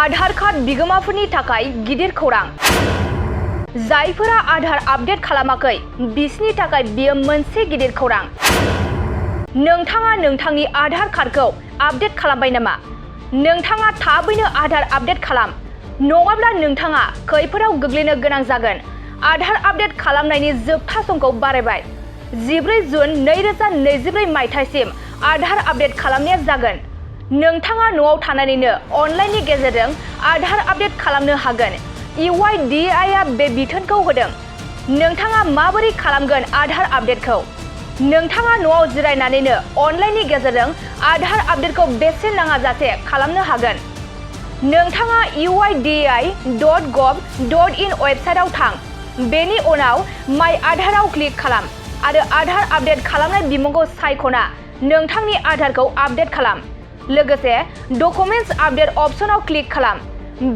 Aadhaar card बिगोमाफोरनि थाखाय गिदिर खौरां। जायफोरा आधार आपडेट खालामाखै बिसोरनि थाखाय बेयो मोनसे गिदिर खौरां। नोंथाङा नोंथांनि आधार कार्डखौ आपडेट खालामबाय नामा? नोंथाङा थाबैनो आधार आपडेट खालाम, नङाब्ला नोंथाङा खैफोदाव गोग्लैनो गोनां जागोन। आधार आपडेट खालामनायनि जोबथा समखौ बारायबाय। 14 जुन 2024 मायथाइसिम आधार आपडेट खालामनाया जागोन। नोंथाङा न'आव थानानैनो अनलाइननि गेजेरजों आधार आपडेट खालामनो हागोन। UIDAI आ बे बिथोनखौ होदों। नोंथाङा माबोरै खालामगोन आधार आपडेटखौ? नोंथाङा न'आव जिरायनानैनो अनलाइननि गेजेरजों आधार आपडेटखौ बेसेन नाङाजासे खालामनो हागोन। नोंथाङा uidai.gov.in वेबसाइटआव थां। बेनि उनाव माय आधाराव क्लिक खालाम आरो आधार आपडेट खालामनाय बिमुंखौ सायख'ना नोंथांनि आधारखौ आपडेट खालाम। लोगोसे डकुमेन्टस आपडेट अपसनाव क्लिक खालाम।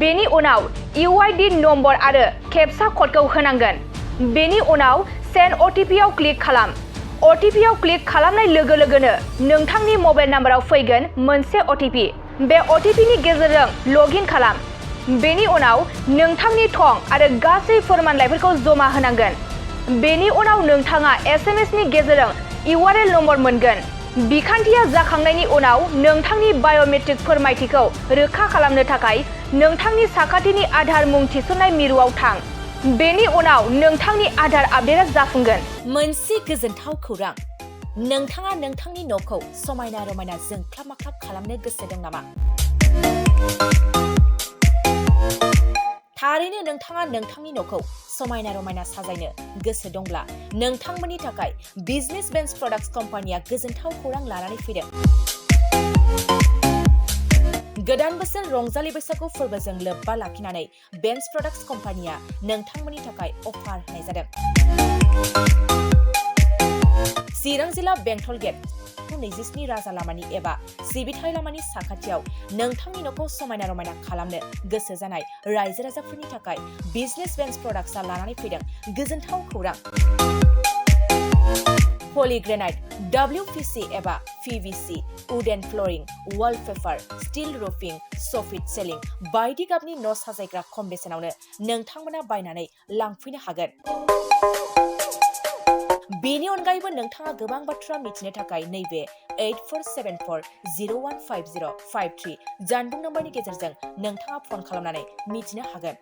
बेनि उनाव UID नम्बर आरो केपचा क'डखौ होनांगोन। बेनि उनाव सेन्ड OTP आव क्लिक खालाम। OTP आव क्लिक खालामनाय लोगो लोगोनो नोंथांनि मबाइल नाम्बाराव फैगोन मोनसे OTP। बे OTP नि गेजेरजों लगइन खालाम। बेनि उनाव नोंथांनि थं आरो गासै फोरमानलाइफोरखौ जमा होनांगोन। बेनि उनाव नोंथाङा SMS नि गेजेरजों URL नम्बर मोनगोन। बिखान्थिया जाखांनायनि उनाव नोंथांनि बाय'मेट्रिक फोरमायथिखौ रोखा खालामनो थाखाय नोंथांनि साखाथिनि आधार मुं थिसननाय मिरुआव थां। बेनि उनाव नोंथांनि आधार आपडेटआ जाफुंगोन। मोनसे गोजोनथाव खौरां। नोंथाङा नोंथांनि न'खौ समायना रमायना जोंख्लाब माख्लाब खालामनो गोसो दं नामा? थारैनो नोंथाङा नोंथांनि न'खौ समायना रमायना साजायनो गोसो दंब्ला नोंथांमोननि थाखाय बिजनेस बेन्स प्रडाक्ट्स कम्पानिया गोजोनथाव खौरां लानानै फैदों। गोदान बोसोर रंजालि बैसागु फोरबोजों लोब्बा लाखिनानै बेन्स प्रडाक्ट्स कम्पानिया नोंथांमोननि थाखाय अफार होनाय जादों। चिरां जिल्ला बेंटल गेट 27 राजा लामानि एबा सिबिथाइ लामानि साखाथियाव नोंथांनि न'खौ समायना रमायना खालामनो गोसो जानाय रायजो राजाफोरनि थाखाय बिजनेस बेन्स प्रडाक्ट्सआ लानानै फैदों गोजोनथाव खौरां। पलिग्रेनाइट, WPC एबा PVC, wooden flooring, wallpaper, steel roofing, soffit ceiling बायदि गाबनि न' साजायग्रा खम बेसेनावनो नोंथांमोना बायनानै लांफैनो हागोन। बेनि अनगायैबो नोंथाङा गोबां बाथ्रा मिथिनो थाखाय नैबे 8474015053 जानबुं नम्बरनि गेजेरजों नोंथाङा फन खालामनानै मिथिनो हागोन।